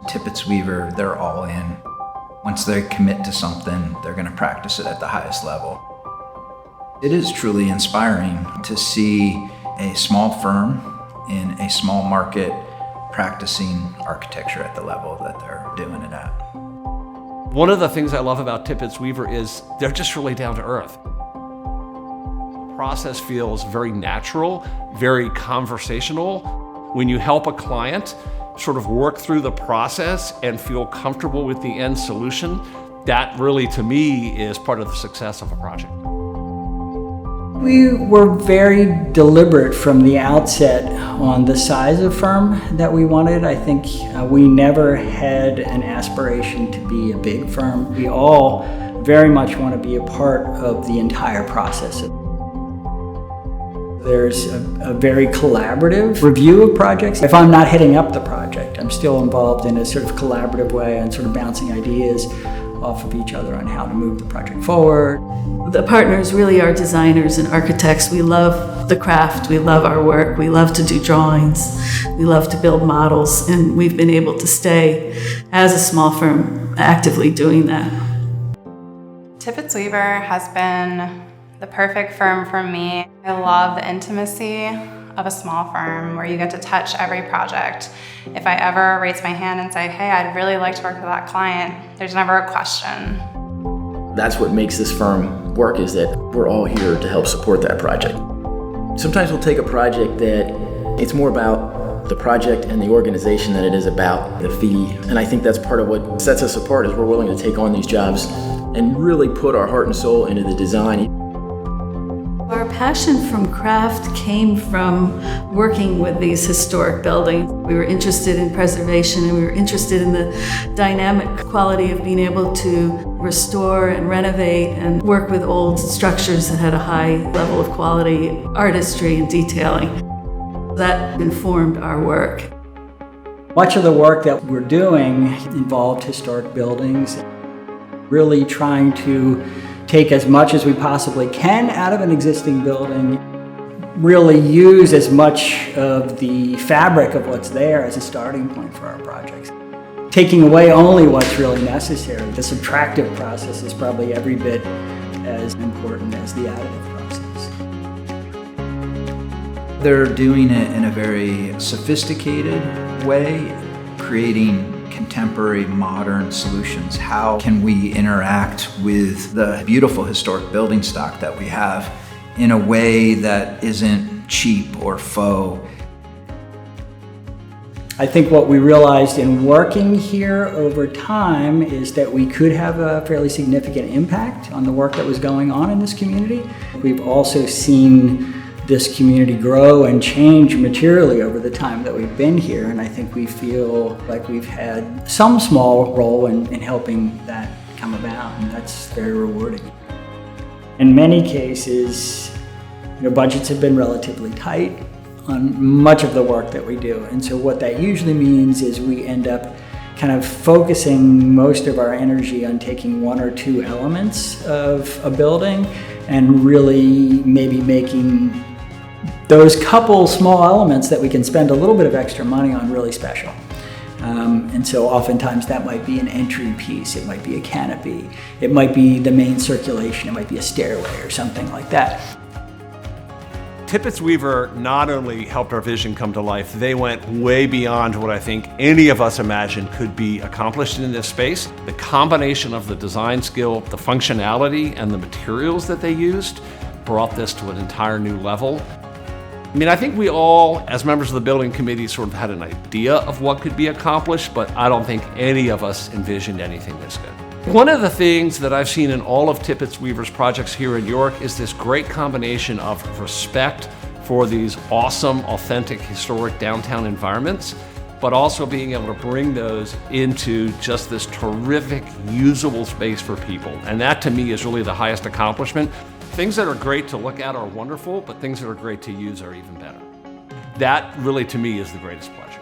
Tippetts Weaver, they're all in. Once they commit to something, they're going to practice it at the highest level. It is truly inspiring to see a small firm in a small market practicing architecture at the level that they're doing it at. One of the things I love about Tippetts Weaver is they're just really down to earth. The process feels very natural, very conversational. When you help a client sort of work through the process and feel comfortable with the end solution, that really, to me, is part of the success of a project. We were very deliberate from the outset on the size of firm that we wanted. I think we never had an aspiration to be a big firm. We all very much want to be a part of the entire process. There's a very collaborative review of projects. If I'm not heading up the project, I'm still involved in a sort of collaborative way and sort of bouncing ideas off of each other on how to move the project forward. The partners really are designers and architects. We love the craft, we love our work, we love to do drawings, we love to build models, and we've been able to stay, as a small firm, actively doing that. Tippetts Weaver has been the perfect firm for me. I love the intimacy of a small firm where you get to touch every project. If I ever raise my hand and say, hey, I'd really like to work with that client, there's never a question. That's what makes this firm work, is that we're all here to help support that project. Sometimes we'll take a project that it's more about the project and the organization than it is about the fee. And I think that's part of what sets us apart, is we're willing to take on these jobs and really put our heart and soul into the design. Our passion from craft came from working with these historic buildings. We were interested in preservation, and we were interested in the dynamic quality of being able to restore and renovate and work with old structures that had a high level of quality, artistry, and detailing. That informed our work. Much of the work that we're doing involved historic buildings, really trying to take as much as we possibly can out of an existing building, really use as much of the fabric of what's there as a starting point for our projects. Taking away only what's really necessary. The subtractive process is probably every bit as important as the additive process. They're doing it in a very sophisticated way, creating contemporary, modern solutions. How can we interact with the beautiful historic building stock that we have in a way that isn't cheap or faux? I think what we realized in working here over time is that we could have a fairly significant impact on the work that was going on in this community. We've also seen this community grow and change materially over the time that we've been here, and I think we feel like we've had some small role in helping that come about, and that's very rewarding. In many cases, budgets have been relatively tight on much of the work that we do, and so what that usually means is we end up kind of focusing most of our energy on taking one or two elements of a building and really maybe making those couple small elements that we can spend a little bit of extra money on really special. And so oftentimes that might be an entry piece, it might be a canopy, it might be the main circulation, it might be a stairway or something like that. Tippetts Weaver not only helped our vision come to life, they went way beyond what I think any of us imagined could be accomplished in this space. The combination of the design skill, the functionality, and the materials that they used brought this to an entire new level. I mean, I think we all, as members of the building committee, sort of had an idea of what could be accomplished, but I don't think any of us envisioned anything this good. One of the things that I've seen in all of Tippetts Weaver's projects here in York is this great combination of respect for these awesome, authentic, historic downtown environments, but also being able to bring those into just this terrific, usable space for people. And that, to me, is really the highest accomplishment. Things that are great to look at are wonderful, but things that are great to use are even better. That really, to me, is the greatest pleasure.